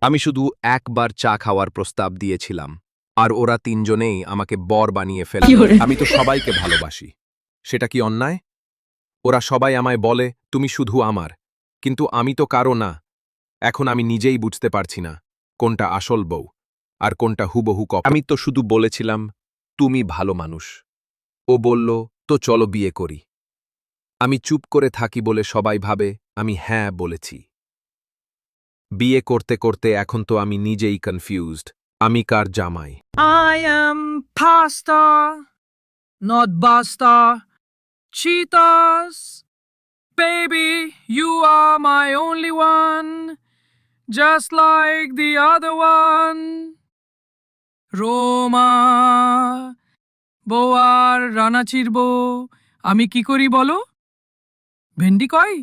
আমি শুধু একবার চা খাওয়ার প্রস্তাব দিয়েছিলাম আর ওরা তিনজনেই আমাকে বর বানিয়ে ফেলে। আমি তো সবাইকে ভালোবাসি। সেটা কি অন্যায়? ওরা সবাই আমায় বলে তুমি শুধু আমার, কিন্তু আমি তো কারো না। এখন আমি নিজেই বুঝতে পারছি না কোনটা আসল বউ আর কোনটা হুবহু কপি। আমি তো শুধু বলেছিলাম তুমি ভালো মানুষ। ও বলল তো চলো বিয়ে করি। আমি চুপ করে থাকি বলে সবাই ভাবে আমি হ্যাঁ বলেছি। বিয়ে করতে করতে এখন তো আমি নিজেই কনফিউজড। আমি কার জামাই? I am pasta, not basta. Cheetahs, baby, you are my only one, just like the other one. Roma, বউ আর রানা চিরবো, আমি কি করি বলো? ভেন্ডি কয়?